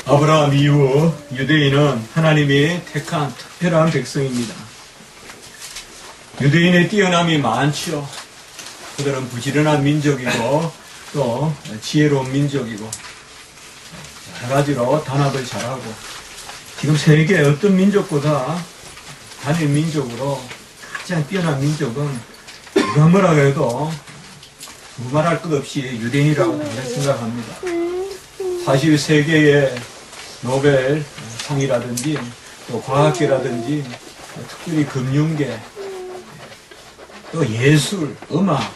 아브라함 이후 유대인은 하나님이 택한 특별한 백성입니다. 유대인의 뛰어남이 많죠. 그들은 부지런한 민족이고 또 지혜로운 민족이고 여러 가지로 단합을 잘하고 지금 세계 어떤 민족보다 단일 민족으로 가장 뛰어난 민족은 누가 뭐라 해도 두말할 것 없이 유대인이라고 생각합니다. 사실 세계의 노벨 상이라든지 또 과학계라든지 특별히 금융계 또 예술, 음악,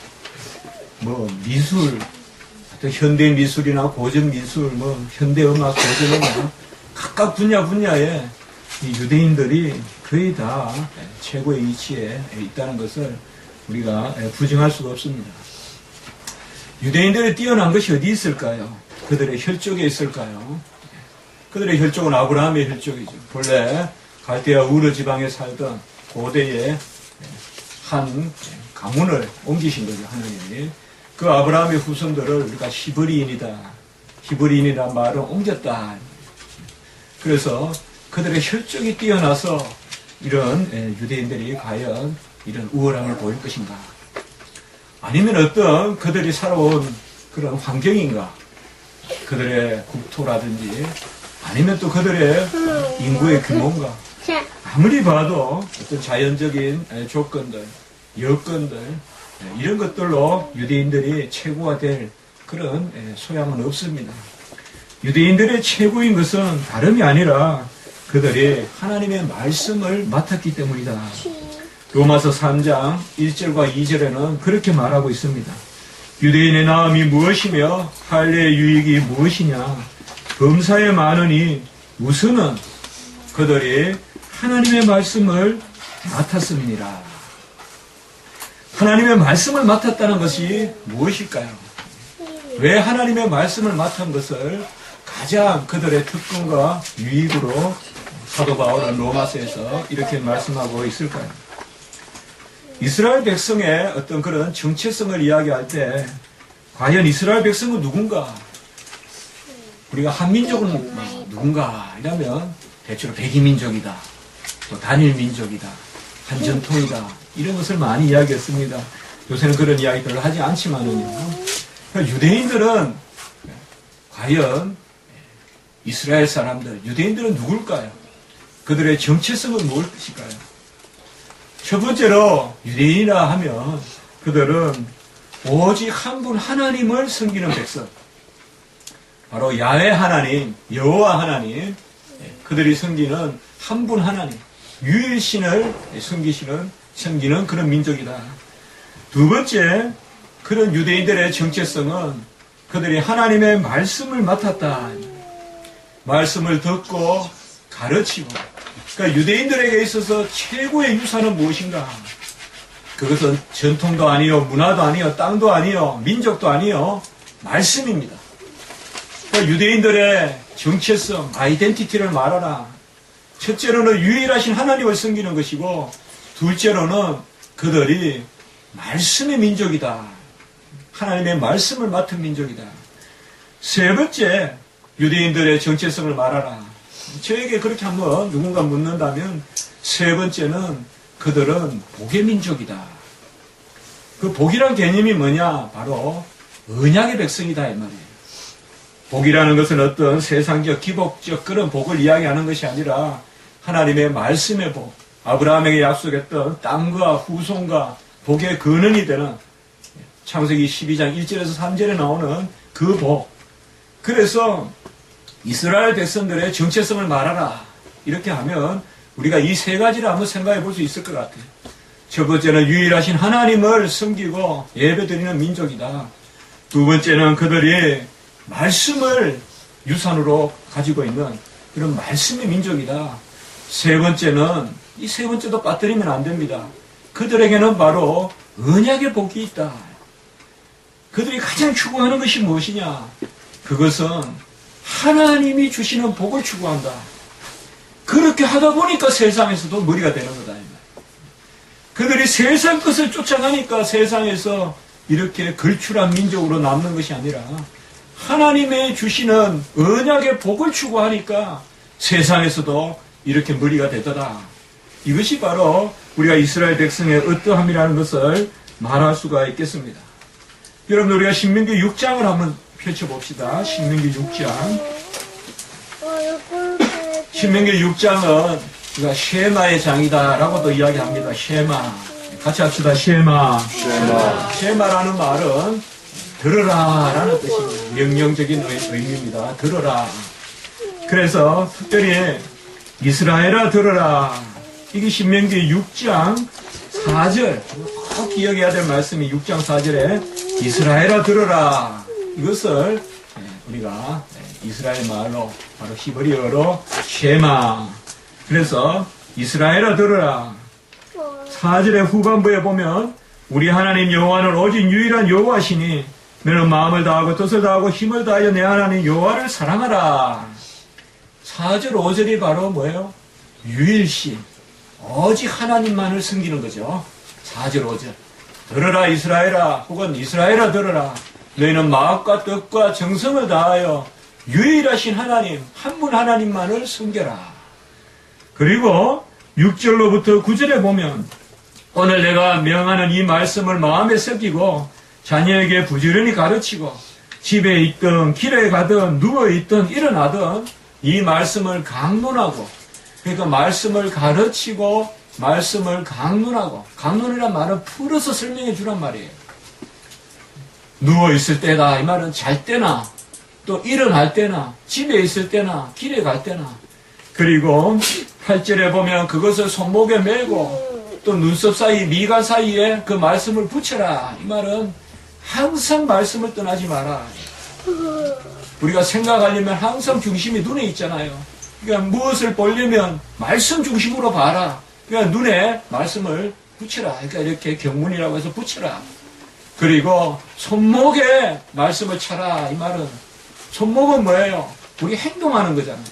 미술, 또 현대 미술이나 고전 미술, 현대 음악, 고전 음악 각각 분야에 이 유대인들이 거의 다 최고의 위치에 있다는 것을 우리가 부정할 수가 없습니다. 유대인들의 뛰어난 것이 어디 있을까요? 그들의 혈족에 있을까요? 그들의 혈족은 아브라함의 혈족이죠. 본래 갈대아 우르 지방에 살던 고대의 한 가문을 옮기신 거죠, 하나님이. 그 아브라함의 후손들을 우리가 히브리인이란 말은 옮겼다. 그래서 그들의 혈족이 뛰어나서 이런 유대인들이 과연 이런 우월함을 보일 것인가? 아니면 어떤 그들이 살아온 그런 환경인가? 그들의 국토라든지 아니면 또 그들의 인구의 규모인가? 아무리 봐도 어떤 자연적인 조건들, 여건들 이런 것들로 유대인들이 최고가 될 그런 소양은 없습니다. 유대인들의 최고인 것은 다름이 아니라 그들이 하나님의 말씀을 맡았기 때문이다. 로마서 3장 1절과 2절에는 그렇게 말하고 있습니다. 유대인의 나음이 무엇이며 할례의 유익이 무엇이냐? 범사에 많으니 우선은 그들이 하나님의 말씀을 맡았음이니라. 하나님의 말씀을 맡았다는 것이 무엇일까요? 왜 하나님의 말씀을 맡은 것을 가장 그들의 특권과 유익으로 사도 바울은 로마서에서 이렇게 말씀하고 있을까요? 이스라엘 백성의 어떤 그런 정체성을 이야기할 때 과연 이스라엘 백성은 누군가? 우리가 한민족은 누군가? 이라면 대체로 백이민족이다. 또 단일민족이다. 한전통이다. 이런 것을 많이 이야기했습니다. 요새는 그런 이야기들을 하지 않지만은요. 유대인들은 과연 이스라엘 사람들, 유대인들은 누굴까요? 그들의 정체성은 무엇일까요? 첫 번째로 유대인이라 하면 그들은 오직 한 분 하나님을 섬기는 백성. 바로 야훼 하나님, 여호와 하나님, 그들이 섬기는 한 분 하나님, 유일신을 섬기는 그런 민족이다. 두 번째, 그런 유대인들의 정체성은 그들이 하나님의 말씀을 맡았다. 말씀을 듣고 가르치고. 그러니까 유대인들에게 있어서 최고의 유산은 무엇인가? 그것은 전통도 아니요, 문화도 아니요, 땅도 아니요, 민족도 아니요, 말씀입니다. 그러니까 유대인들의 정체성, 아이덴티티를 말하라. 첫째로는 유일하신 하나님을 섬기는 것이고, 둘째로는 그들이 말씀의 민족이다. 하나님의 말씀을 맡은 민족이다. 세 번째, 유대인들의 정체성을 말하라. 저에게 그렇게 한번 누군가 묻는다면 세 번째는 그들은 복의 민족이다. 그 복이란 개념이 뭐냐? 바로 언약의 백성이다 이 말이에요. 복이라는 것은 어떤 세상적 기복적 그런 복을 이야기하는 것이 아니라 하나님의 말씀의 복, 아브라함에게 약속했던 땅과 후손과 복의 근원이 되는 창세기 12장 1절에서 3절에 나오는 그 복. 그래서 이스라엘 백성들의 정체성을 말하라. 이렇게 하면 우리가 이 세 가지를 한번 생각해 볼 수 있을 것 같아요. 첫 번째는 유일하신 하나님을 섬기고 예배드리는 민족이다. 두 번째는 그들이 말씀을 유산으로 가지고 있는 그런 말씀의 민족이다. 세 번째는 이 세 번째도 빠뜨리면 안 됩니다. 그들에게는 바로 언약의 복이 있다. 그들이 가장 추구하는 것이 무엇이냐? 그것은 하나님이 주시는 복을 추구한다. 그렇게 하다 보니까 세상에서도 머리가 되는 거다. 그들이 세상 것을 쫓아가니까 세상에서 이렇게 걸출한 민족으로 남는 것이 아니라 하나님의 주시는 언약의 복을 추구하니까 세상에서도 이렇게 머리가 되더라. 이것이 바로 우리가 이스라엘 백성의 어떠함이라는 것을 말할 수가 있겠습니다. 여러분, 우리가 신명기 6장을 한번 펼쳐봅시다. 신명기 6장. 신명기 6장은 우리가 쉐마의 장이다라고도 이야기합니다. 쉐마. 같이 합시다. 쉐마. 쉐마라는 말은 들으라라는 뜻입니다. 명령적인 의미입니다. 들으라. 그래서 특별히 이스라엘아 들으라. 이게 신명기 6장 4절 꼭 기억해야 될 말씀이 6장 4절에 이스라엘아 들으라. 이것을 우리가 이스라엘 말로 바로 히브리어로 쉐마. 그래서 이스라엘아 들으라. 4절의 후반부에 보면 우리 하나님 여호와는 오직 유일한 여호와시니 너는 마음을 다하고 뜻을 다하고 힘을 다하여 내 하나님 여호와를 사랑하라. 4절 5절이 바로 뭐예요? 유일신. 오직 하나님만을 섬기는 거죠. 4절 5절. 들으라 이스라엘아, 혹은 이스라엘아 들으라. 너희는 마음과 뜻과 정성을 다하여 유일하신 하나님, 한 분 하나님만을 섬겨라. 그리고 6절로부터 9절에 보면 오늘 내가 명하는 이 말씀을 마음에 새기고 자녀에게 부지런히 가르치고 집에 있든 길에 가든 누워있든 일어나든 이 말씀을 강론하고, 그러니까 말씀을 가르치고 말씀을 강론하고, 강론이란 말은 풀어서 설명해 주란 말이에요. 누워있을 때다 이 말은 잘 때나 또 일어날 때나 집에 있을 때나 길에 갈 때나, 그리고 8절에 보면 그것을 손목에 메고 또 눈썹 사이 미간 사이에 그 말씀을 붙여라. 이 말은 항상 말씀을 떠나지 마라. 우리가 생각하려면 항상 중심이 눈에 있잖아요. 그러니까 무엇을 보려면 말씀 중심으로 봐라. 그러니까 눈에 말씀을 붙여라. 그러니까 이렇게 경문이라고 해서 붙여라. 그리고 손목에 말씀을 차라. 이 말은 손목은 뭐예요? 우리 행동하는 거잖아요.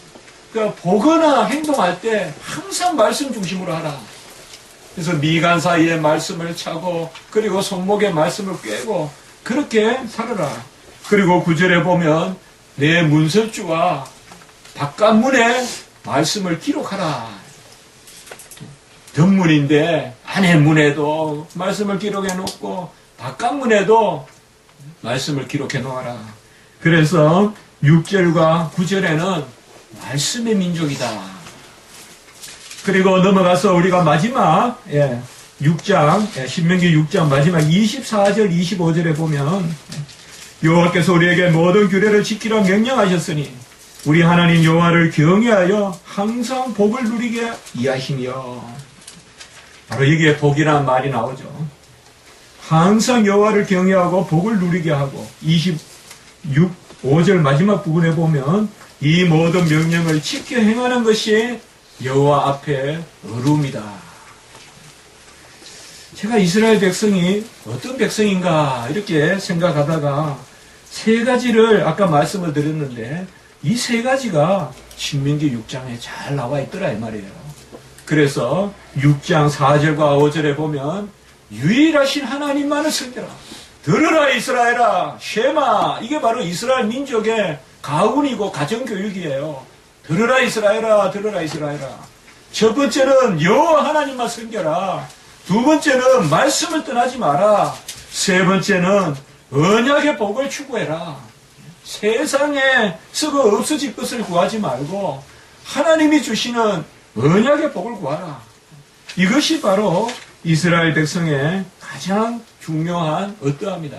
그러니까 보거나 행동할 때 항상 말씀 중심으로 하라. 그래서 미간 사이에 말씀을 차고 그리고 손목에 말씀을 꿰고 그렇게 살아라. 그리고 9절에 보면 내 문설주와 바깥문에 말씀을 기록하라. 덧문인데 안에 문에도 말씀을 기록해 놓고 바깥문에도 말씀을 기록해 놓아라. 그래서 6절과 9절에는 말씀의 민족이다. 그리고 넘어가서 우리가 마지막 6장, 신명기 6장 마지막 24절, 25절에 보면 여호와께서 우리에게 모든 규례를 지키라 명령하셨으니 우리 하나님 여호와를 경외하여 항상 복을 누리게 이하시며, 바로 여기에 복이라는 말이 나오죠. 항상 여호와를 경외하고 복을 누리게 하고, 5절 마지막 부분에 보면 이 모든 명령을 지켜 행하는 것이 여호와 앞에 의로움이다. 제가 이스라엘 백성이 어떤 백성인가 이렇게 생각하다가 세 가지를 아까 말씀을 드렸는데 이 세 가지가 신명기 6장에 잘 나와 있더라 이 말이에요. 그래서 6장 4절과 5절에 보면 유일하신 하나님만을 섬겨라. 들으라 이스라엘아, 쉐마. 이게 바로 이스라엘 민족의 가훈이고 가정교육이에요. 들으라 이스라엘아, 들으라 이스라엘아. 첫 번째는 여호와 하나님만 섬겨라. 두 번째는 말씀을 떠나지 마라. 세 번째는 언약의 복을 추구해라. 세상에 썩어 없어질 것을 구하지 말고 하나님이 주시는 언약의 복을 구하라. 이것이 바로 이스라엘 백성의 가장 중요한 어떠함이다.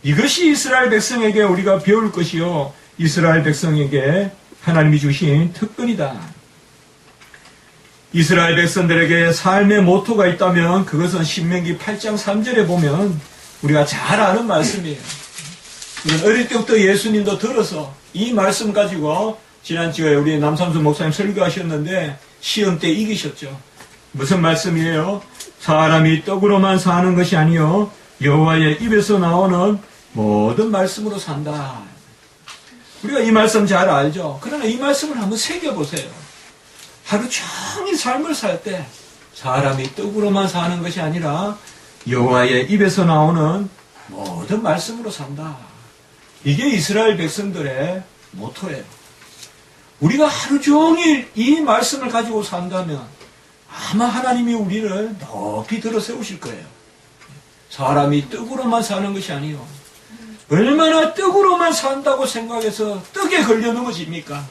이것이 이스라엘 백성에게 우리가 배울 것이요, 이스라엘 백성에게 하나님이 주신 특권이다. 이스라엘 백성들에게 삶의 모토가 있다면 그것은 신명기 8장 3절에 보면 우리가 잘 아는 말씀이에요. 이건 어릴 때부터 예수님도 들어서 이 말씀 가지고 지난주에 우리 남삼수 목사님 설교하셨는데 시험 때 이기셨죠. 무슨 말씀이에요? 사람이 떡으로만 사는 것이 아니요 여호와의 입에서 나오는 모든 말씀으로 산다. 우리가 이 말씀 잘 알죠. 그러나 이 말씀을 한번 새겨보세요. 하루 종일 삶을 살 때 사람이 떡으로만 사는 것이 아니라 여호와의 입에서 나오는 모든 말씀으로 산다. 이게 이스라엘 백성들의 모토예요. 우리가 하루 종일 이 말씀을 가지고 산다면 아마 하나님이 우리를 높이 들어 세우실 거예요. 사람이 떡으로만 사는 것이 아니요. 얼마나 떡으로만 산다고 생각해서 떡에 걸려 넘어집니까?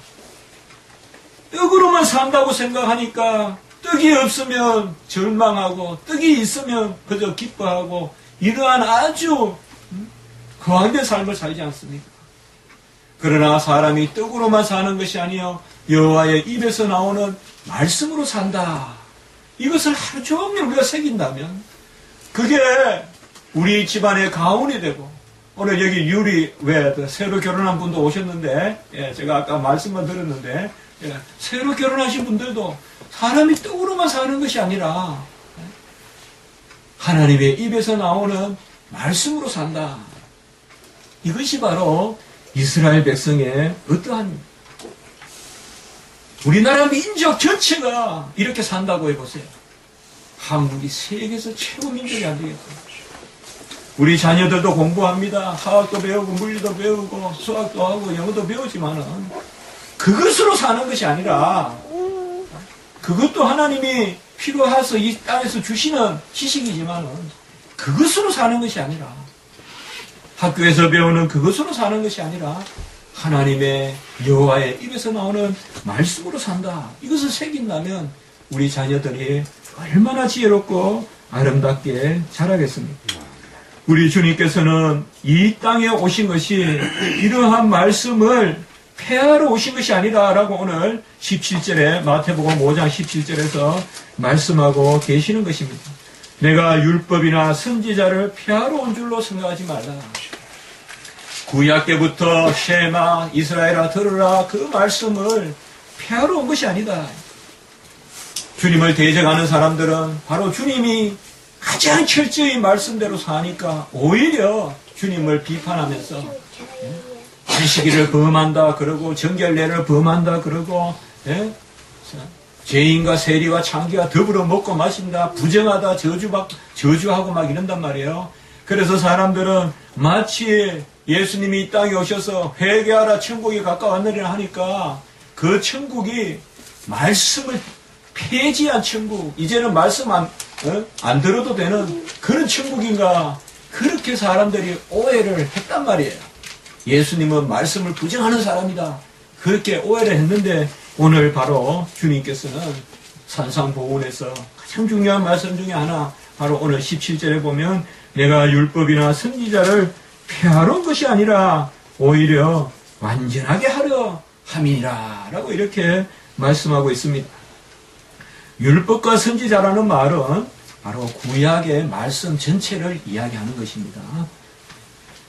떡으로만 산다고 생각하니까 떡이 없으면 절망하고 떡이 있으면 그저 기뻐하고 이러한 아주 거한된 삶을 살지 않습니까? 그러나 사람이 떡으로만 사는 것이 아니요 여호와의 입에서 나오는 말씀으로 산다. 이것을 하루 종일 우리가 새긴다면 그게 우리 집안의 가훈이 되고 오늘 여기 새로 결혼한 분도 오셨는데 제가 아까 말씀만 들었는데 새로 결혼하신 분들도 사람이 떡으로만 사는 것이 아니라 하나님의 입에서 나오는 말씀으로 산다. 이것이 바로 이스라엘 백성의 어떠한 우리나라 민족 전체가 이렇게 산다고 해보세요. 한국이 세계에서 최고 민족이 안 되겠어요. 우리 자녀들도 공부합니다. 화학도 배우고 물리도 배우고 수학도 하고 영어도 배우지만은 그것으로 사는 것이 아니라 그것도 하나님이 필요해서 이 땅에서 주시는 지식이지만은 그것으로 사는 것이 아니라 학교에서 배우는 그것으로 사는 것이 아니라 하나님의 여호와의 입에서 나오는 말씀으로 산다. 이것을 새긴다면 우리 자녀들이 얼마나 지혜롭고 아름답게 자라겠습니까? 우리 주님께서는 이 땅에 오신 것이 이러한 말씀을 폐하러 오신 것이 아니라라고 오늘 17절에 마태복음 5장 17절에서 말씀하고 계시는 것입니다. 내가 율법이나 선지자를 폐하러 온 줄로 생각하지 말라. 구약 때부터 쉐마 이스라엘아 들으라 그 말씀을 폐하러 온 것이 아니다. 주님을 대적하는 사람들은 바로 주님이 가장 철저히 말씀대로 사니까 오히려 주님을 비판하면서 안식일을 범한다 그러고 정결례를 범한다 그러고 죄인과 세리와 창기와 더불어 먹고 마신다 부정하다 저주하고 막 이런단 말이에요. 그래서 사람들은 마치 예수님이 이 땅에 오셔서 회개하라 천국이 가까웠느니라 하니까 그 천국이 말씀을 폐지한 천국, 이제는 말씀 안 들어도 되는 그런 천국인가, 그렇게 사람들이 오해를 했단 말이에요. 예수님은 말씀을 부정하는 사람이다, 그렇게 오해를 했는데 오늘 바로 주님께서는 산상보훈에서 가장 중요한 말씀 중에 하나, 바로 오늘 17절에 보면 내가 율법이나 선지자를 폐하러 온 것이 아니라 오히려 완전하게 하려 함이니라 라고 이렇게 말씀하고 있습니다. 율법과 선지자라는 말은 바로 구약의 말씀 전체를 이야기하는 것입니다.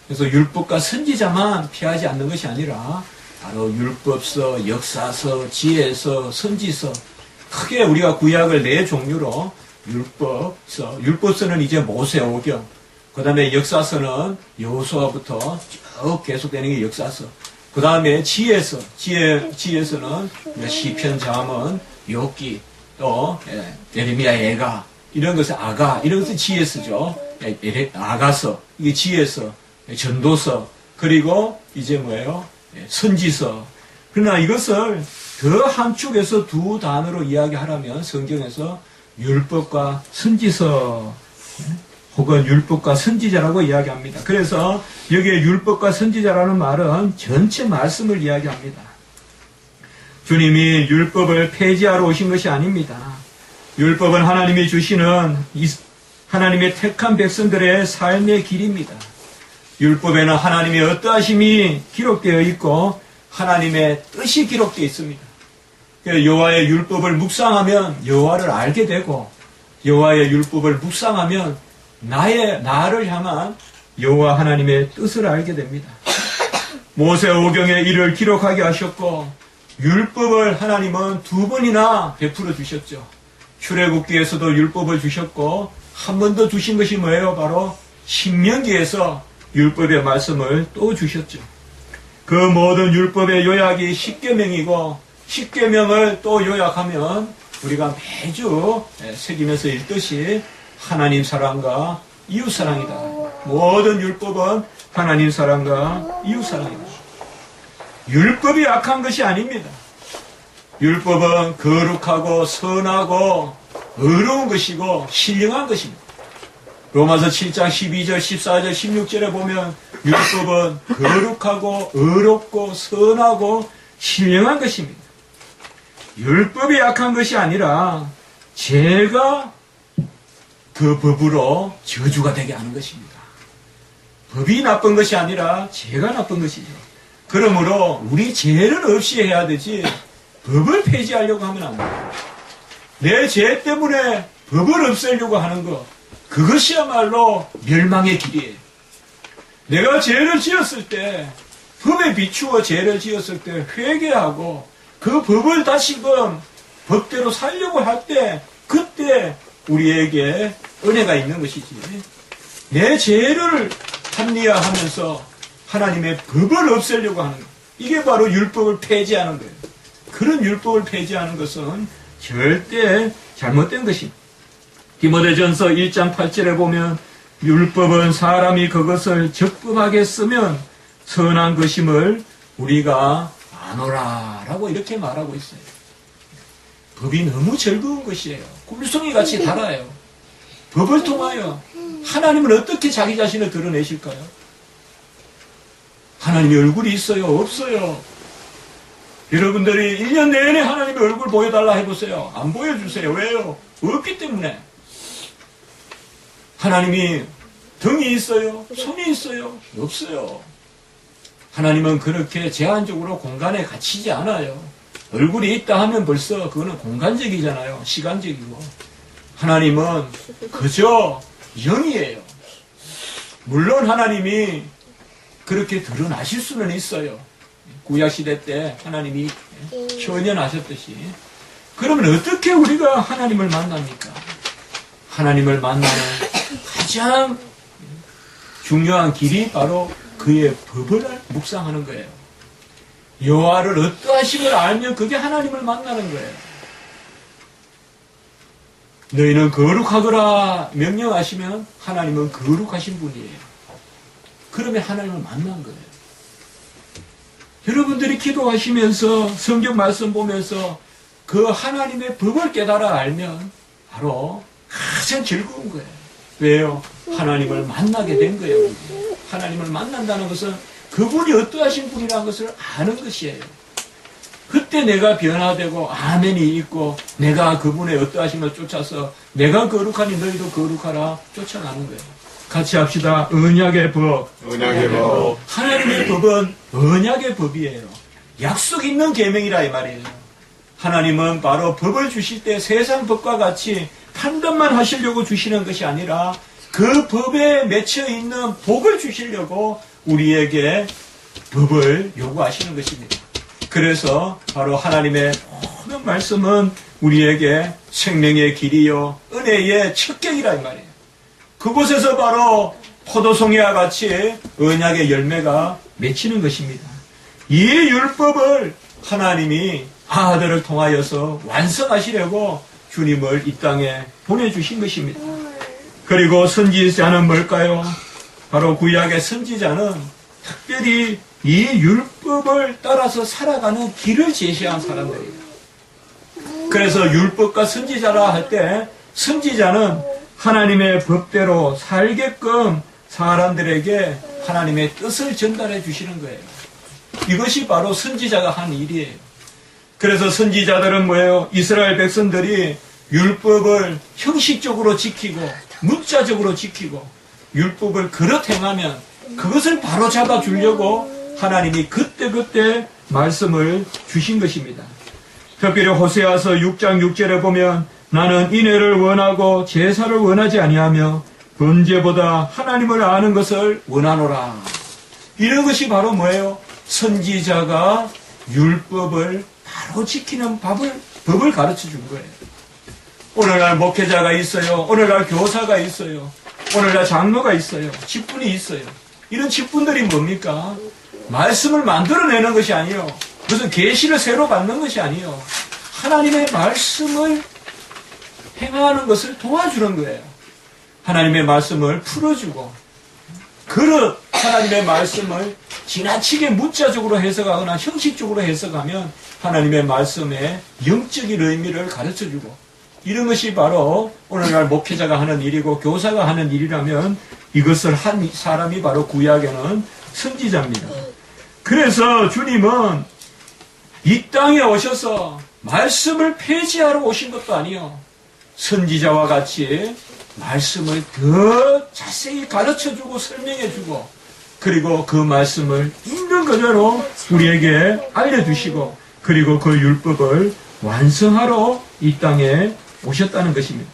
그래서 율법과 선지자만 피하지 않는 것이 아니라 바로 율법서, 역사서, 지혜서, 선지서, 크게 우리가 구약을 네 종류로 율법서는 이제 모세오경, 그 다음에 역사서는 여호수아부터 쭉 계속되는 게 역사서, 그 다음에 지혜서는 시편, 잠언, 욥기, 또 예레미야, 애가, 이런 것은 이런 것은 지혜서죠. 아가서, 이게 지혜서, 전도서, 그리고 이제 선지서. 그러나 이것을 더 한축에서 두 단어로 이야기하라면 성경에서 율법과 선지서 혹은 율법과 선지자라고 이야기합니다. 그래서 여기에 율법과 선지자라는 말은 전체 말씀을 이야기합니다. 주님이 율법을 폐지하러 오신 것이 아닙니다. 율법은 하나님이 주시는 하나님의 택한 백성들의 삶의 길입니다. 율법에는 하나님의 어떠하심이 기록되어 있고 하나님의 뜻이 기록되어 있습니다. 여호와의 율법을 묵상하면 여호와를 알게 되고, 여호와의 율법을 묵상하면 나를 향한 여호와 하나님의 뜻을 알게 됩니다. 모세오경에 이를 기록하게 하셨고, 율법을 하나님은 2번이나 베풀어 주셨죠. 출애굽기에서도 율법을 주셨고, 한 번 더 주신 것이 뭐예요? 바로 신명기에서 율법의 말씀을 또 주셨죠. 그 모든 율법의 요약이 십계명이고, 십계명을 또 요약하면 우리가 매주 새기면서 읽듯이 하나님 사랑과 이웃 사랑이다. 모든 율법은 하나님 사랑과 이웃 사랑입니다. 율법이 악한 것이 아닙니다. 율법은 거룩하고 선하고 의로운 것이고 신령한 것입니다. 로마서 7장 12절, 14절, 16절에 보면 율법은 거룩하고 의롭고 선하고 신령한 것입니다. 율법이 악한 것이 아니라 죄가 그 법으로 저주가 되게 하는 것입니다. 법이 나쁜 것이 아니라 죄가 나쁜 것이죠. 그러므로 우리 죄는 없이 해야 되지 법을 폐지하려고 하면 안 돼요. 내 죄 때문에 법을 없애려고 하는 것, 그것이야말로 멸망의 길이에요. 내가 죄를 지었을 때, 법에 비추어 죄를 지었을 때 회개하고 그 법을 다시금 법대로 살려고 할 때, 그때 우리에게 은혜가 있는 것이지. 내 죄를 합리화하면서 하나님의 법을 없애려고 하는 것, 이게 바로 율법을 폐지하는 거예요. 그런 율법을 폐지하는 것은 절대 잘못된 것입니다. 디모데전서 1장 8절에 보면 율법은 사람이 그것을 적법하게 쓰면 선한 것임을 우리가 아노라 라고 이렇게 말하고 있어요. 법이 너무 즐거운 것이에요. 꿀송이 같이 달아요. 법을 통하여 하나님은 어떻게 자기 자신을 드러내실까요? 하나님의 얼굴이 있어요? 없어요? 여러분들이 1년 내내 하나님의 얼굴 보여달라 해보세요. 안 보여주세요. 왜요? 없기 때문에. 하나님이 등이 있어요? 손이 있어요? 없어요. 하나님은 그렇게 제한적으로 공간에 갇히지 않아요. 얼굴이 있다 하면 벌써 그거는 공간적이잖아요. 시간적이고. 하나님은 그저 영이에요. 물론 하나님이 그렇게 드러나실 수는 있어요. 구약시대 때 하나님이 현현하셨듯이. 그러면 어떻게 우리가 하나님을 만납니까? 하나님을 만나는 가장 중요한 길이 바로 그의 법을 묵상하는 거예요. 여호와를 어떠하심을 알면 그게 하나님을 만나는 거예요. 너희는 거룩하거라 명령하시면 하나님은 거룩하신 분이에요. 그러면 하나님을 만난 거예요. 여러분들이 기도하시면서 성경 말씀 보면서 그 하나님의 법을 깨달아 알면 바로 가장 즐거운 거예요. 왜요? 하나님을 만나게 된 거예요. 하나님을 만난다는 것은 그분이 어떠하신 분이라는 것을 아는 것이에요. 그때 내가 변화되고 아멘이 있고 내가 그분의 어떠하심을 쫓아서 내가 거룩하니 너희도 거룩하라 쫓아가는 거예요. 같이 합시다. 언약의 법. 언약의 법. 하나님의 법은 언약의 법이에요. 약속 있는 계명이라 이 말이에요. 하나님은 바로 법을 주실 때 세상 법과 같이 판단만 하시려고 주시는 것이 아니라 그 법에 맺혀 있는 복을 주시려고 우리에게 법을 요구하시는 것입니다. 그래서 바로 하나님의 모든 말씀은 우리에게 생명의 길이요 은혜의 척경이라 이 말이에요. 그곳에서 바로 포도송이와 같이 언약의 열매가 맺히는 것입니다. 이 율법을 하나님이 아들을 통하여서 완성하시려고 주님을 이 땅에 보내주신 것입니다. 그리고 선지자는 뭘까요? 바로 구약의 선지자는 특별히 이 율법을 따라서 살아가는 길을 제시한 사람들이에요. 그래서 율법과 선지자라 할 때 선지자는 하나님의 법대로 살게끔 사람들에게 하나님의 뜻을 전달해 주시는 거예요. 이것이 바로 선지자가 한 일이에요. 그래서 선지자들은 뭐예요? 이스라엘 백성들이 율법을 형식적으로 지키고 문자적으로 지키고 율법을 그릇 행하면 그것을 바로 잡아 주려고 하나님이 그때그때 말씀을 주신 것입니다. 특별히 호세아서 6장 6절에 보면 나는 인애를 원하고 제사를 원하지 아니하며 번제보다 하나님을 아는 것을 원하노라. 이런 것이 바로 뭐예요? 선지자가 율법을 바로 지키는 법을 가르쳐 준 거예요. 오늘날 목회자가 있어요. 오늘날 교사가 있어요. 오늘날 장로가 있어요. 직분이 있어요. 이런 직분들이 뭡니까? 말씀을 만들어내는 것이 아니요. 무슨 계시를 새로 받는 것이 아니요. 하나님의 말씀을 행하는 것을 도와주는 거예요. 하나님의 말씀을 풀어주고 그릇 하나님의 말씀을 지나치게 문자적으로 해석하거나 형식적으로 해석하면 하나님의 말씀의 영적인 의미를 가르쳐주고, 이런 것이 바로 오늘날 목회자가 하는 일이고 교사가 하는 일이라면 이것을 한 사람이 바로 구약에는 선지자입니다. 그래서 주님은 이 땅에 오셔서 말씀을 폐지하러 오신 것도 아니요, 선지자와 같이 말씀을 더 자세히 가르쳐주고 설명해주고, 그리고 그 말씀을 있는 그대로 우리에게 알려주시고, 그리고 그 율법을 완성하러 이 땅에 오셨다는 것입니다.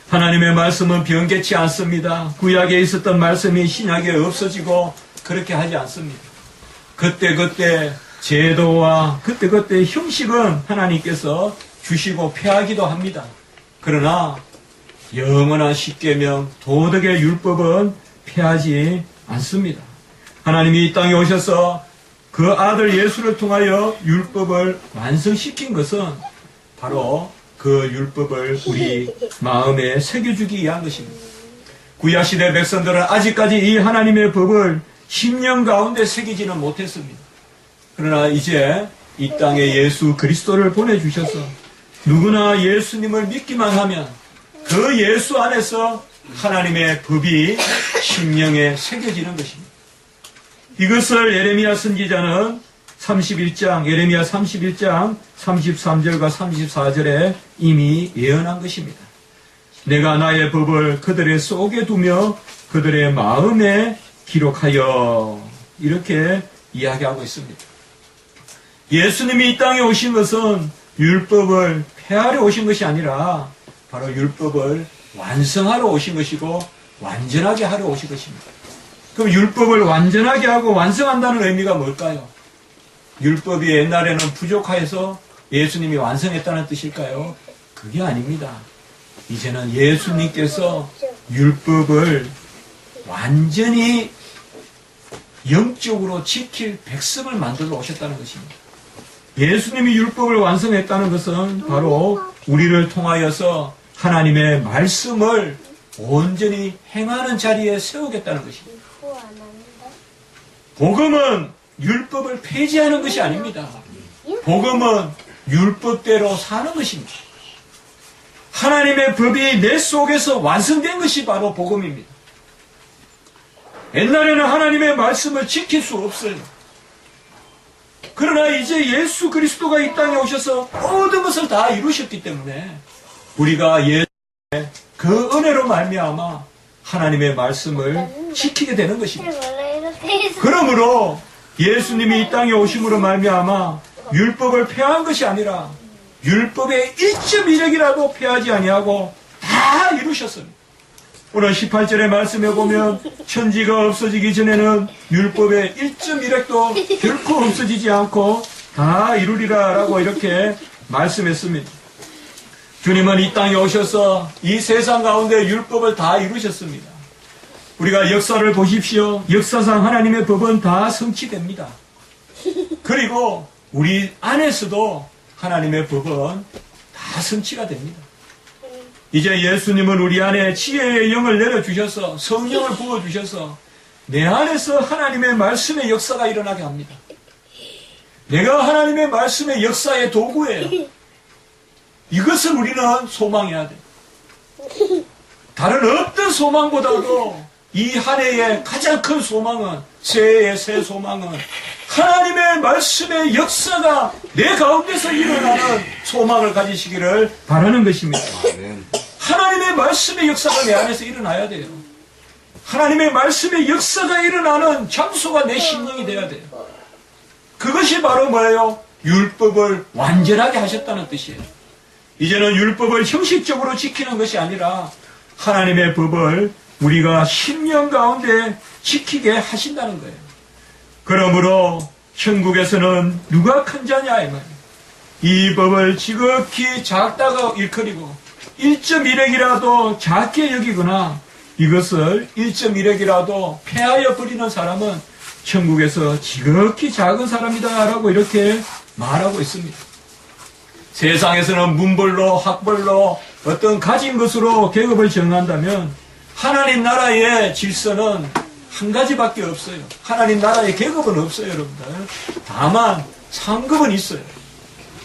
하나님의 말씀은 변개치 않습니다. 구약에 있었던 말씀이 신약에 없어지고 그렇게 하지 않습니다. 그때그때 제도와 그때그때 형식은 하나님께서 주시고 폐하기도 합니다. 그러나 영원한 십계명, 도덕의 율법은 폐하지 않습니다. 하나님이 이 땅에 오셔서 그 아들 예수를 통하여 율법을 완성시킨 것은 바로 그 율법을 우리 마음에 새겨주기 위한 것입니다. 구약시대 백성들은 아직까지 이 하나님의 법을 10년 가운데 새기지는 못했습니다. 그러나 이제 이 땅에 예수 그리스도를 보내주셔서 누구나 예수님을 믿기만 하면 그 예수 안에서 하나님의 법이 심령에 새겨지는 것입니다. 이것을 예레미야 선지자는 31장, 예레미야 31장 33절과 34절에 이미 예언한 것입니다. 내가 나의 법을 그들의 속에 두며 그들의 마음에 기록하여, 이렇게 이야기하고 있습니다. 예수님이 이 땅에 오신 것은 율법을 폐하러 오신 것이 아니라 바로 율법을 완성하러 오신 것이고 완전하게 하러 오신 것입니다. 그럼 율법을 완전하게 하고 완성한다는 의미가 뭘까요? 율법이 옛날에는 부족해서 예수님이 완성했다는 뜻일까요? 그게 아닙니다. 이제는 예수님께서 율법을 완전히 영적으로 지킬 백성을 만들어 오셨다는 것입니다. 예수님이 율법을 완성했다는 것은 바로 우리를 통하여서 하나님의 말씀을 온전히 행하는 자리에 세우겠다는 것입니다. 복음은 율법을 폐지하는 것이 아닙니다. 복음은 율법대로 사는 것입니다. 하나님의 법이 내 속에서 완성된 것이 바로 복음입니다. 옛날에는 하나님의 말씀을 지킬 수 없어요. 그러나 이제 예수 그리스도가 이 땅에 오셔서 모든 것을 다 이루셨기 때문에 우리가 예수의 그 은혜로 말미암아 하나님의 말씀을 지키게 되는 것입니다. 그러므로 예수님이 이 땅에 오심으로 말미암아 율법을 폐한 것이 아니라 율법의 1.1핵이라도 폐하지 아니하고 다 이루셨습니다. 오늘 18절의 말씀에 보면 천지가 없어지기 전에는 율법의 1.1핵도 결코 없어지지 않고 다 이루리라 라고 이렇게 말씀했습니다. 주님은 이 땅에 오셔서 이 세상 가운데 율법을 다 이루셨습니다. 우리가 역사를 보십시오. 역사상 하나님의 법은 다 성취됩니다. 그리고 우리 안에서도 하나님의 법은 다 성취가 됩니다. 이제 예수님은 우리 안에 지혜의 영을 내려주셔서 성령을 부어주셔서 내 안에서 하나님의 말씀의 역사가 일어나게 합니다. 내가 하나님의 말씀의 역사의 도구예요. 이것을 우리는 소망해야 돼요. 다른 어떤 소망보다도 이 한 해의 가장 큰 소망은, 새해의 새 소망은 하나님의 말씀의 역사가 내 가운데서 일어나는 소망을 가지시기를 바라는 것입니다. 하나님의 말씀의 역사가 내 안에서 일어나야 돼요. 하나님의 말씀의 역사가 일어나는 장소가 내 심령이 돼야 돼요. 그것이 바로 뭐예요? 율법을 완전하게 하셨다는 뜻이에요. 이제는 율법을 형식적으로 지키는 것이 아니라 하나님의 법을 우리가 심령 가운데 지키게 하신다는 거예요. 그러므로 천국에서는 누가 큰 자냐 이 말이에요. 이 법을 지극히 작다고 일컬이고 1.1핵이라도 작게 여기거나 이것을 1.1핵이라도 폐하여 버리는 사람은 천국에서 지극히 작은 사람이다 라고 이렇게 말하고 있습니다. 세상에서는 문벌로 학벌로 어떤 가진 것으로 계급을 정한다면 하나님 나라의 질서는 한 가지밖에 없어요. 하나님 나라의 계급은 없어요, 여러분들. 다만 상급은 있어요.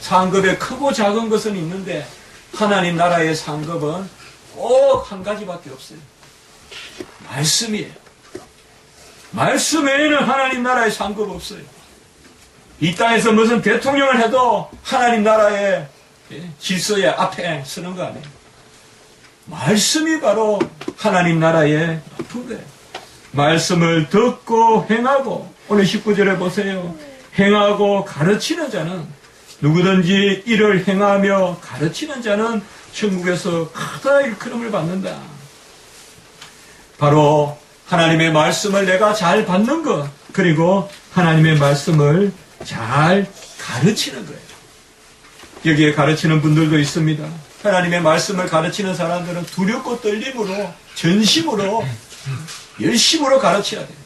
상급에 크고 작은 것은 있는데 하나님 나라의 상급은 꼭 한 가지밖에 없어요. 말씀이에요. 말씀 외에는 하나님 나라의 상급 없어요. 이 땅에서 무슨 대통령을 해도 하나님 나라의 질서의 앞에 서는 거 아니에요. 말씀이 바로 하나님 나라의 높은 거예요. 말씀을 듣고 행하고, 오늘 19절에 보세요. 행하고 가르치는 자는, 누구든지 이를 행하며 가르치는 자는 천국에서 크다 일컬음을 받는다. 바로 하나님의 말씀을 내가 잘 받는 것, 그리고 하나님의 말씀을 잘 가르치는 거예요. 여기에 가르치는 분들도 있습니다. 하나님의 말씀을 가르치는 사람들은 두렵고 떨림으로, 전심으로, 열심으로 가르쳐야 돼요.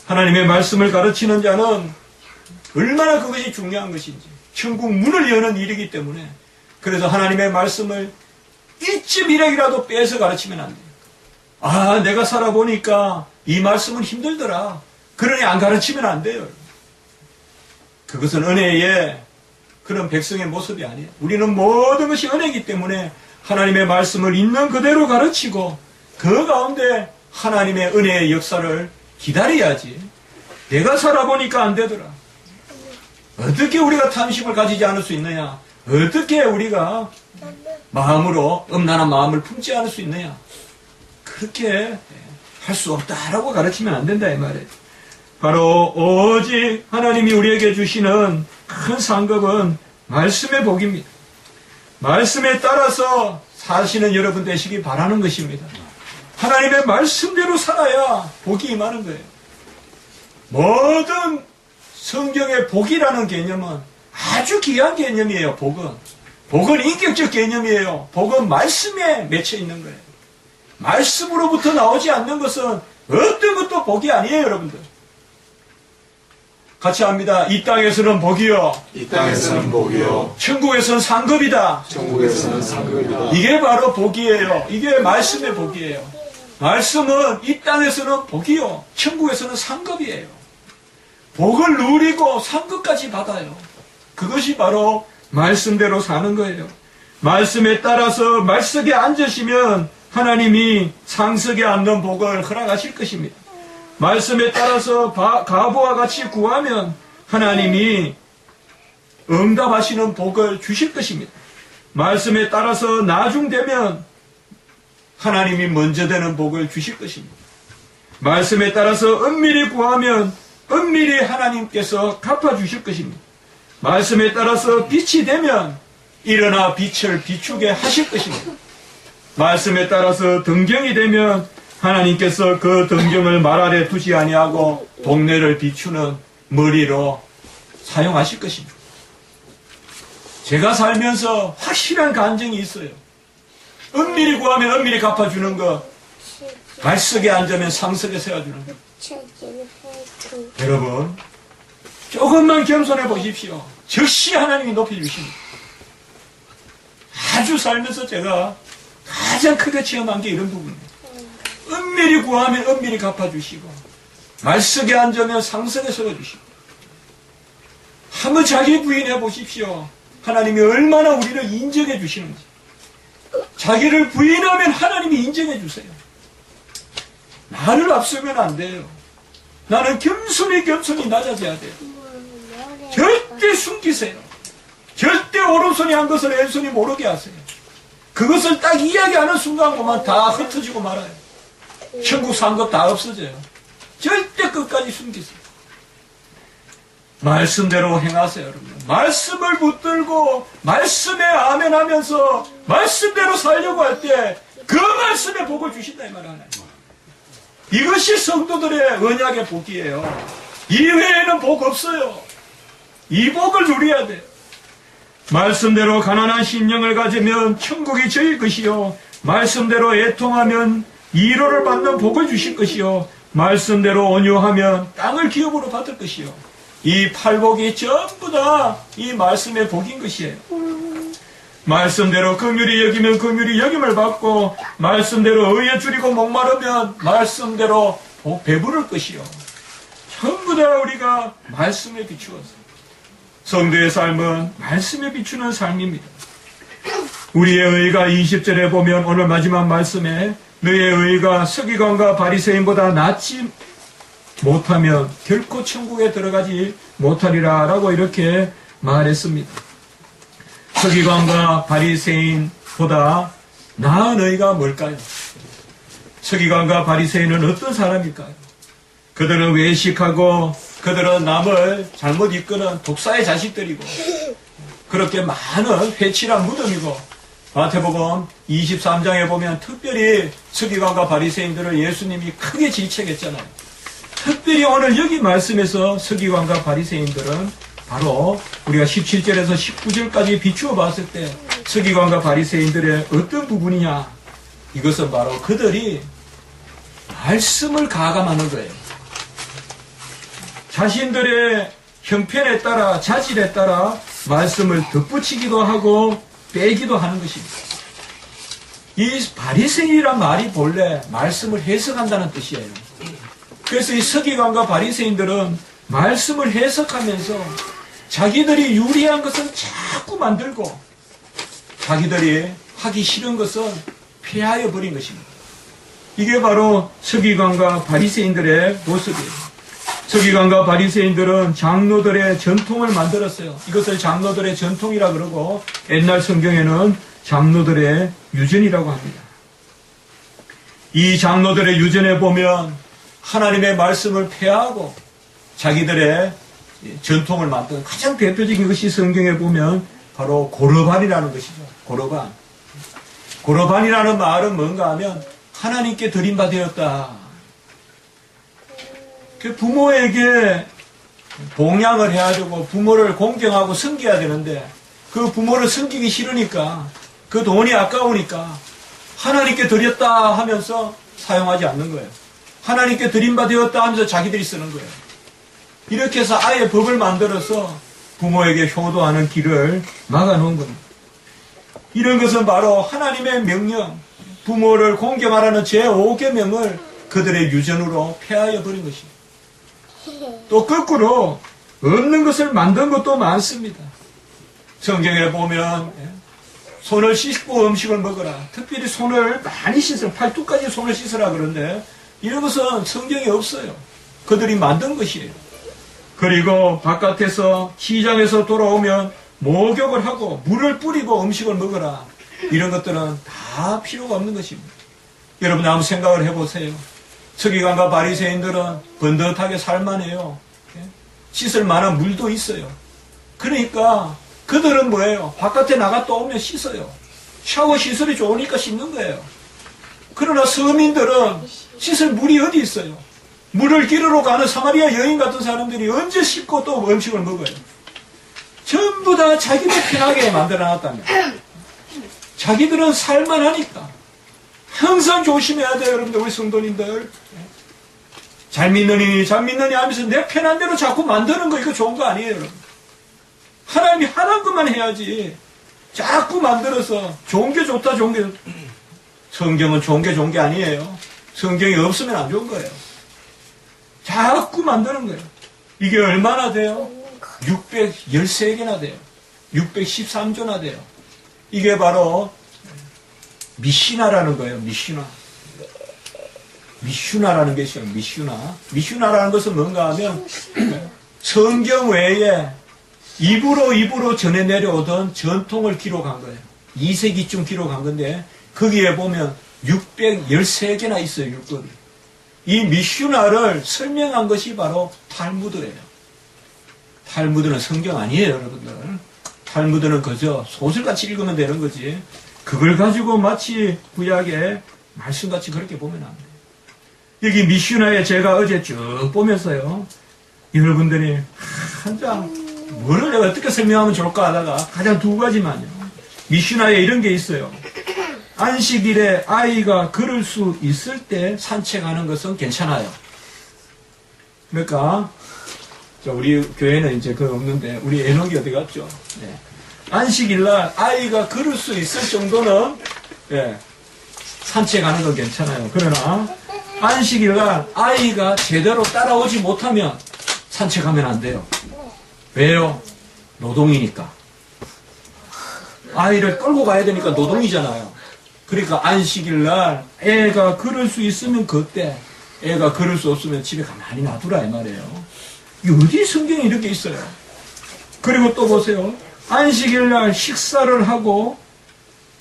하나님의 말씀을 가르치는 자는 얼마나 그것이 중요한 것인지, 천국 문을 여는 일이기 때문에, 그래서 하나님의 말씀을 1.1핵이라도 빼서 가르치면 안 돼요. 아, 내가 살아보니까 이 말씀은 힘들더라. 그러니 안 가르치면 안 돼요. 그것은 은혜의 그런 백성의 모습이 아니에요. 우리는 모든 것이 은혜이기 때문에 하나님의 말씀을 있는 그대로 가르치고 그 가운데 하나님의 은혜의 역사를 기다려야지. 내가 살아보니까 안 되더라. 어떻게 우리가 탐심을 가지지 않을 수 있느냐? 어떻게 우리가 마음으로 음란한 마음을 품지 않을 수 있느냐? 그렇게 할 수 없다라고 가르치면 안 된다 이 말이에요. 바로 오직 하나님이 우리에게 주시는 큰 상급은 말씀의 복입니다. 말씀에 따라서 사시는 여러분 되시기 바라는 것입니다. 하나님의 말씀대로 살아야 복이 임하는 거예요. 모든 성경의 복이라는 개념은 아주 귀한 개념이에요. 복은 인격적 개념이에요. 복은 말씀에 맺혀 있는 거예요. 말씀으로부터 나오지 않는 것은 어떤 것도 복이 아니에요, 여러분들. 같이 합니다. 이 땅에서는 복이요. 이 땅에서는 복이요. 천국에서는 상급이다. 천국에서는 상급이다. 이게 바로 복이에요. 이게 말씀의 복이에요. 말씀은 이 땅에서는 복이요. 천국에서는 상급이에요. 복을 누리고 상급까지 받아요. 그것이 바로 말씀대로 사는 거예요. 말씀에 따라서 말석에 앉으시면 하나님이 상석에 앉는 복을 허락하실 것입니다. 말씀에 따라서 가부와 같이 구하면 하나님이 응답하시는 복을 주실 것입니다. 말씀에 따라서 나중되면 하나님이 먼저 되는 복을 주실 것입니다. 말씀에 따라서 은밀히 구하면 은밀히 하나님께서 갚아주실 것입니다. 말씀에 따라서 빛이 되면 일어나 빛을 비추게 하실 것입니다. 말씀에 따라서 등경이 되면 하나님께서 그 등경을 말 아래 두지 아니하고 동네를 비추는 머리로 사용하실 것입니다. 제가 살면서 확실한 간증이 있어요. 은밀히 구하면 은밀히 갚아주는 것, 말석에 앉으면 상석에 세워주는 것. 여러분, 조금만 겸손해 보십시오. 즉시 하나님이 높여주십니다. 아주 살면서 제가 가장 크게 체험한 게 이런 부분입니다. 은밀히 구하면 은밀히 갚아주시고 말석에 앉으면 상석에 세워주시고 한번 자기 부인해 보십시오. 하나님이 얼마나 우리를 인정해 주시는지. 자기를 부인하면 하나님이 인정해 주세요. 나를 앞서면 안 돼요. 나는 겸손히 낮아져야 돼요. 절대 숨기세요. 절대 오른손이 한 것을 왼손이 모르게 하세요. 그것을 딱 이야기하는 순간 보면 다 흩어지고 말아요. 천국 산 것 다 없어져요. 절대 끝까지 숨기세요. 말씀대로 행하세요, 여러분. 말씀을 붙들고 말씀에 아멘 하면서 말씀대로 살려고 할 때 그 말씀에 복을 주신다 이 말이에요. 이것이 성도들의 언약의 복이에요. 이외에는 복 없어요. 이 복을 누려야 돼요. 말씀대로 가난한 심령을 가지면 천국이 저희 것이요. 말씀대로 애통하면 위로를 받는 복을 주실 것이요. 말씀대로 온유하면 땅을 기업으로 받을 것이요. 이 팔복이 전부 다 이 말씀의 복인 것이에요. 말씀대로 긍휼히 여기면 긍휼히 여김을 받고 말씀대로 의에 줄이고 목마르면 말씀대로 배부를 것이요. 전부 다 우리가 말씀에 비추어서 성도의 삶은 말씀에 비추는 삶입니다. 우리의 의가 20절에 보면 오늘 마지막 말씀에 너의 의가 서기관과 바리새인보다 낫지 못하면 결코 천국에 들어가지 못하리라 라고 이렇게 말했습니다. 서기관과 바리새인보다 나은 의가 뭘까요? 서기관과 바리새인은 어떤 사람일까요? 그들은 외식하고 그들은 남을 잘못 이끄는 독사의 자식들이고 그렇게 많은 회칠한 무덤이고 마태복음 23장에 보면 특별히 서기관과 바리새인들을 예수님이 크게 질책했잖아요. 특별히 오늘 여기 말씀에서 서기관과 바리새인들은 바로 우리가 17절에서 19절까지 비추어 봤을 때 서기관과 바리새인들의 어떤 부분이냐, 이것은 바로 그들이 말씀을 가감하는 거예요. 자신들의 형편에 따라 자질에 따라 말씀을 덧붙이기도 하고 빼기도 하는 것입니다. 이 바리새인이란 말이 본래 말씀을 해석한다는 뜻이에요. 그래서 이 서기관과 바리새인들은 말씀을 해석하면서 자기들이 유리한 것은 자꾸 만들고 자기들이 하기 싫은 것은 폐하여 버린 것입니다. 이게 바로 서기관과 바리새인들의 모습이에요. 서기관과 바리새인들은 장로들의 전통을 만들었어요. 이것을 장로들의 전통이라 그러고 옛날 성경에는 장로들의 유전이라고 합니다. 이 장로들의 유전에 보면 하나님의 말씀을 폐하고 자기들의 전통을 만든 가장 대표적인 것이 성경에 보면 바로 고르반이라는 것이죠. 고르반. 고르반이라는 말은 뭔가 하면 하나님께 드림바 되었다. 부모에게 봉양을 해야 되고 부모를 공경하고 섬겨야 되는데 그 부모를 섬기기 싫으니까 그 돈이 아까우니까 하나님께 드렸다 하면서 사용하지 않는 거예요. 하나님께 드림바 되었다 하면서 자기들이 쓰는 거예요. 이렇게 해서 아예 법을 만들어서 부모에게 효도하는 길을 막아놓은 겁니다. 이런 것은 바로 하나님의 명령, 부모를 공경하라는 제5계명을 그들의 유전으로 폐하여 버린 것입니다. 또 거꾸로 없는 것을 만든 것도 많습니다. 성경에 보면 손을 씻고 음식을 먹어라. 특별히 손을 많이 씻으라. 팔뚝까지 손을 씻으라 그러는데 이런 것은 성경에 없어요. 그들이 만든 것이에요. 그리고 바깥에서 시장에서 돌아오면 목욕을 하고 물을 뿌리고 음식을 먹어라. 이런 것들은 다 필요가 없는 것입니다. 여러분 한번 생각을 해보세요. 서기관과 바리새인들은 번듯하게 살만해요. 씻을 만한 물도 있어요. 그러니까 그들은 뭐예요? 바깥에 나갔다 오면 씻어요. 샤워 시설이 좋으니까 씻는 거예요. 그러나 서민들은 씻을 물이 어디 있어요? 물을 기르러 가는 사마리아 여인 같은 사람들이 언제 씻고 또 음식을 먹어요? 전부 다 자기들 편하게 만들어놨다면 자기들은 살만하니까 항상 조심해야 돼요. 여러분들, 우리 성도님들. 잘 믿느니 하면서 내 편한 대로 자꾸 만드는 거 이거 좋은 거 아니에요. 여러분. 하나님이 하는 것만 해야지 자꾸 만들어서 좋은 게 좋다 좋은 게 성경은 좋은 게 아니에요. 성경이 없으면 안 좋은 거예요. 자꾸 만드는 거예요. 이게 얼마나 돼요? 613개나 돼요. 613조나 돼요. 이게 바로 미시나라는 거예요. 미슈나라는 것이요. 미슈나라는 것은 뭔가 하면 성경 외에 입으로 전해 내려오던 전통을 기록한 거예요. 2세기쯤 기록한 건데 거기에 보면 613개나 있어요. 율법이. 이 미슈나를 설명한 것이 바로 탈무드예요. 탈무드는 성경 아니에요, 여러분들. 탈무드는 그저 소설같이 읽으면 되는 거지. 그걸 가지고 마치 구약의 말씀같이 그렇게 보면 안 돼요. 여기 미슈나에 제가 어제 쭉 보면서요. 여러분들이 한 장, 뭐를 내가 어떻게 설명하면 좋을까 하다가 가장 두 가지만요. 미슈나에 이런 게 있어요. 안식일에 아이가 걸을 수 있을 때 산책하는 것은 괜찮아요. 그러니까 우리 교회는 이제 그거 없는데 우리 애녹이 어디 갔죠? 네. 안식일날 아이가 걸을 수 있을 정도는 산책하는 건 괜찮아요. 그러나 안식일날 아이가 제대로 따라오지 못하면 산책하면 안 돼요. 왜요? 노동이니까. 아이를 끌고 가야 되니까 노동이잖아요. 그러니까 안식일날 애가 걸을 수 있으면 그때, 애가 걸을 수 없으면 집에 가만히 놔두라 이 말이에요. 이게 어디 성경에 이렇게 있어요? 그리고 또 보세요. 안식일날 식사를 하고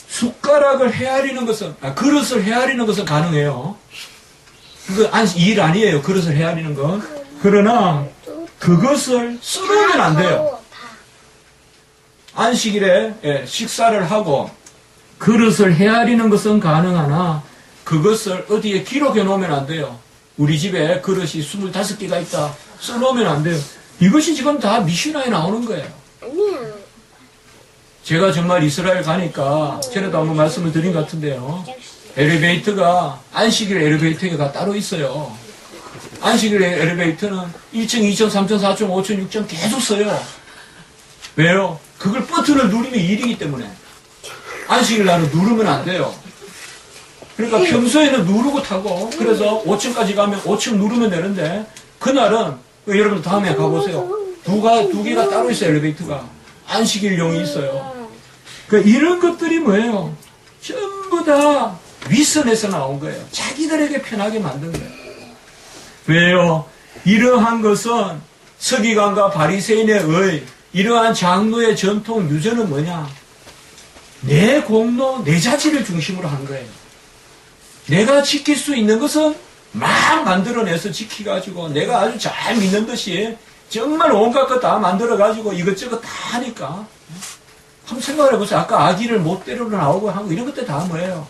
숟가락을 헤아리는 것은, 그릇을 헤아리는 것은 가능해요. 그거 일 아니에요. 그릇을 헤아리는 건. 그러나 그것을 썰으면 안 돼요. 안식일에 식사를 하고 그릇을 헤아리는 것은 가능하나 그것을 어디에 기록해 놓으면 안 돼요. 우리 집에 그릇이 25개가 있다. 써놓으면 안 돼요. 이것이 지금 다 미슈나에 나오는 거예요. 아니야. 제가 정말 이스라엘 가니까 전에도 한번 말씀을 드린 것 같은데요. 엘리베이터가 안식일 엘리베이터가 따로 있어요. 안식일 엘리베이터는 1층, 2층, 3층, 4층, 5층, 6층 계속 써요. 왜요? 그걸 버튼을 누르면 일이기 때문에. 안식일 날은 누르면 안 돼요. 그러니까 평소에는 누르고 타고 그래서 5층까지 가면 5층 누르면 되는데 그날은 여러분 다음에 가보세요. 두 개가 따로 있어요. 엘리베이터가. 안식일용이 있어요. 그러니까 이런 것들이 뭐예요? 전부 다 윗선에서 나온 거예요. 자기들에게 편하게 만든 거예요. 왜요? 이러한 것은 서기관과 바리새인의 의, 이러한 장로의 전통 유전은 뭐냐? 내 공로, 내 자질을 중심으로 한 거예요. 내가 지킬 수 있는 것은 막 만들어내서 지키가지고 내가 아주 잘 믿는 듯이 정말 온갖 것 다 만들어가지고 이것저것 다 하니까 한번 생각을 해보세요. 아까 아기를 못대로 나오고 하고 이런 것들 다 뭐예요?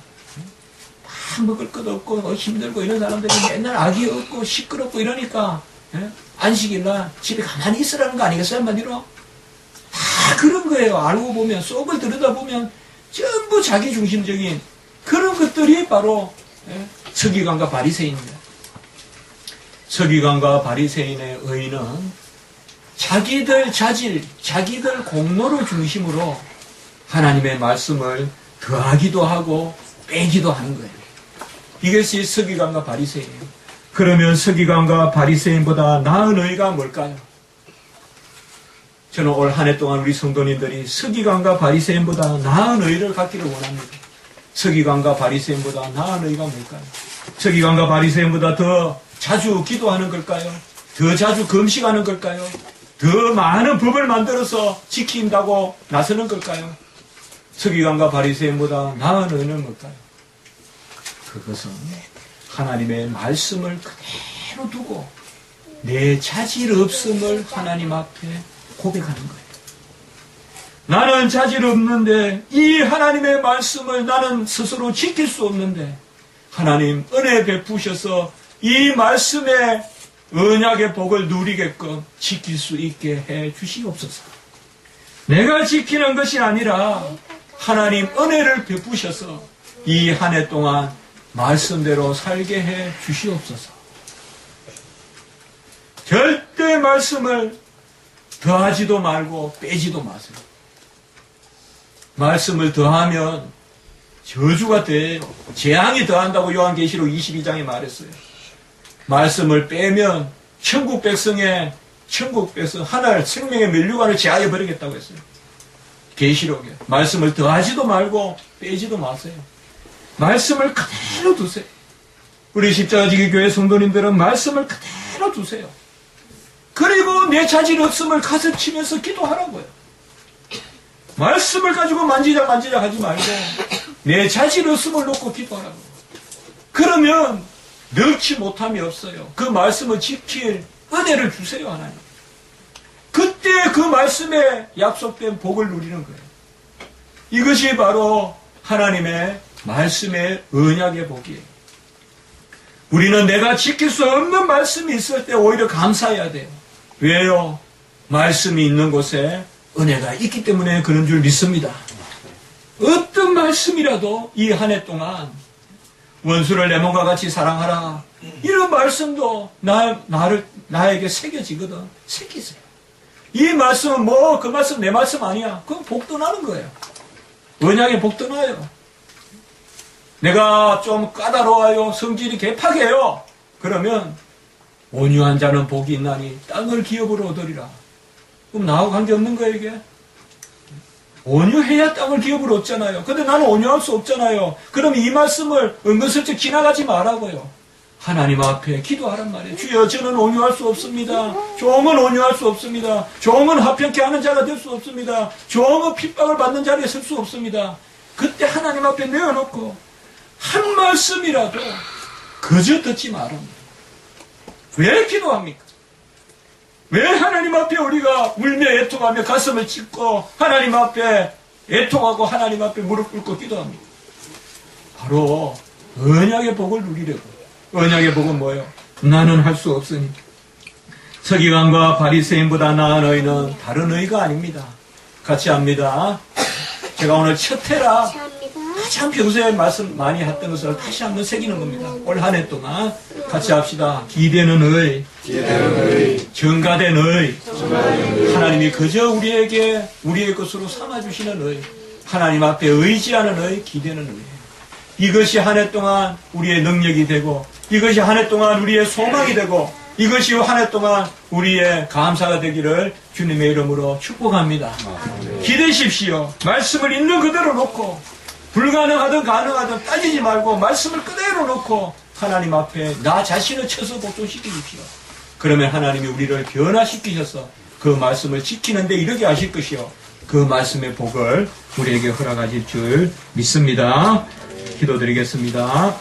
다 먹을 것 없고 힘들고 이런 사람들이 맨날 아기 없고 시끄럽고 이러니까 안식일날 집에 가만히 있으라는 거 아니겠어요? 한마디로? 다 그런 거예요. 알고 보면 속을 들여다보면 전부 자기중심적인 그런 것들이 바로 서기관과 바리새인입니다. 서기관과 바리새인의 의는 자기들 자질, 자기들 공로를 중심으로 하나님의 말씀을 더하기도 하고 빼기도 하는 거예요. 이것이 서기관과 바리새인이에요. 그러면 서기관과 바리새인보다 나은 의가 뭘까요? 저는 올 한 해 동안 우리 성도님들이 서기관과 바리새인보다 나은 의를 갖기를 원합니다. 서기관과 바리새인보다 나은 의가 뭘까요? 서기관과 바리새인보다 더 자주 기도하는 걸까요? 더 자주 금식하는 걸까요? 더 많은 법을 만들어서 지킨다고 나서는 걸까요? 서기관과 바리새인보다 나은 의는 뭘까요? 그것은 하나님의 말씀을 그대로 두고 내 자질 없음을 하나님 앞에 고백하는 거예요. 나는 자질 없는데 이 하나님의 말씀을 나는 스스로 지킬 수 없는데 하나님 은혜 베푸셔서 이 말씀의 언약의 복을 누리게끔 지킬 수 있게 해 주시옵소서. 내가 지키는 것이 아니라 하나님 은혜를 베푸셔서 이 한 해 동안 말씀대로 살게 해 주시옵소서. 절대 말씀을 더하지도 말고 빼지도 마세요. 말씀을 더하면 저주가 돼요. 재앙이 더한다고 요한계시록 22장에 말했어요. 말씀을 빼면 천국 백성 하나를 생명의 면류관을 제하여 버리겠다고 했어요. 계시록에. 말씀을 더하지도 말고 빼지도 마세요. 말씀을 그대로 두세요. 우리 십자가지기 교회 성도님들은 말씀을 그대로 두세요. 그리고 내 자질 없음을 가슴치면서 기도하라고요. 말씀을 가지고 만지작 하지 말고 내 자질 없음을 놓고 기도하라고. 그러면 넣지 못함이 없어요. 그 말씀을 지킬 은혜를 주세요, 하나님. 그때 그 말씀에 약속된 복을 누리는 거예요. 이것이 바로 하나님의 말씀의 언약의 복이에요. 우리는 내가 지킬 수 없는 말씀이 있을 때 오히려 감사해야 돼요. 왜요? 말씀이 있는 곳에 은혜가 있기 때문에 그런 줄 믿습니다. 어떤 말씀이라도 이 한 해 동안 원수를 내 몸과 같이 사랑하라. 이런 말씀도 나에게 새겨지거든. 새기세요. 이 말씀은 그 말씀 내 말씀 아니야. 그건 복 떠나는 거예요. 언약에 복 떠나요. 내가 좀 까다로워요. 성질이 개팍해요. 그러면 온유한 자는 복이 있나니 땅을 기업으로 얻으리라. 그럼 나하고 관계없는 거예요, 이게? 온유해야 땅을 기업으로 얻잖아요. 근데 나는 온유할 수 없잖아요. 그럼 이 말씀을 은근슬쩍 지나가지 말라고요. 하나님 앞에 기도하란 말이에요. 주여, 저는 온유할 수 없습니다. 종은 온유할 수 없습니다. 종은 화평케 하는 자가 될 수 없습니다. 종은 핍박을 받는 자리에 설 수 없습니다. 그때 하나님 앞에 내어놓고 한 말씀이라도 그저 듣지 말합니다. 왜 기도합니까? 왜 하나님 앞에 우리가 울며 애통하며 가슴을 찢고 하나님 앞에 애통하고 하나님 앞에 무릎 꿇고 기도합니까? 바로 언약의 복을 누리려고. 언약의 복은 뭐예요? 나는 할 수 없으니 서기관과 바리새인보다 나은 의는 다른 의가 아닙니다. 같이 합니다. 제가 오늘 첫 해라 가장 평소에 말씀 많이 했던 것을 다시 한번 새기는 겁니다. 올 한 해 동안 같이 합시다. 기대는 의, 증가된 의, 하나님이 그저 우리에게 우리의 것으로 삼아주시는 의, 하나님 앞에 의지하는 의, 기대는 의. 이것이 한 해 동안 우리의 능력이 되고, 이것이 한 해 동안 우리의 소망이 되고, 이것이 한 해 동안 우리의 감사가 되기를 주님의 이름으로 축복합니다. 기대십시오. 말씀을 있는 그대로 놓고 불가능하든 가능하든 따지지 말고 말씀을 그대로 놓고 하나님 앞에 나 자신을 쳐서 복종시키십시오. 그러면 하나님이 우리를 변화시키셔서 그 말씀을 지키는데 이르게 하실 것이요, 그 말씀의 복을 우리에게 허락하실 줄 믿습니다. 기도드리겠습니다.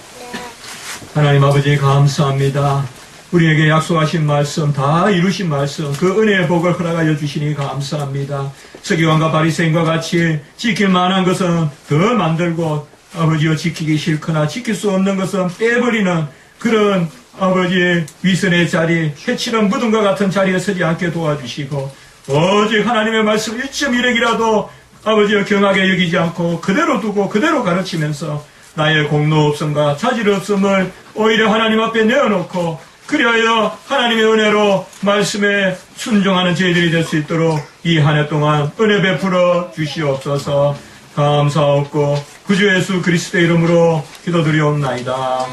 하나님 아버지 감사합니다. 우리에게 약속하신 말씀, 다 이루신 말씀, 그 은혜의 복을 허락하여 주시니 감사합니다. 서기관과 바리새인과 같이 지킬 만한 것은 더 만들고, 아버지여 지키기 싫거나 지킬 수 없는 것은 빼버리는 그런 아버지의 위선의 자리, 해치는 무덤과 같은 자리에 서지 않게 도와주시고, 오직 하나님의 말씀 1.1핵이라도 아버지여 경하게 여기지 않고 그대로 두고 그대로 가르치면서 나의 공로 없음과 자질 없음을 오히려 하나님 앞에 내어놓고, 그리하여 하나님의 은혜로 말씀에 순종하는 저희들이 될 수 있도록 이 한 해 동안 은혜 베풀어 주시옵소서. 감사하옵고 구주 예수 그리스도의 이름으로 기도드리옵나이다.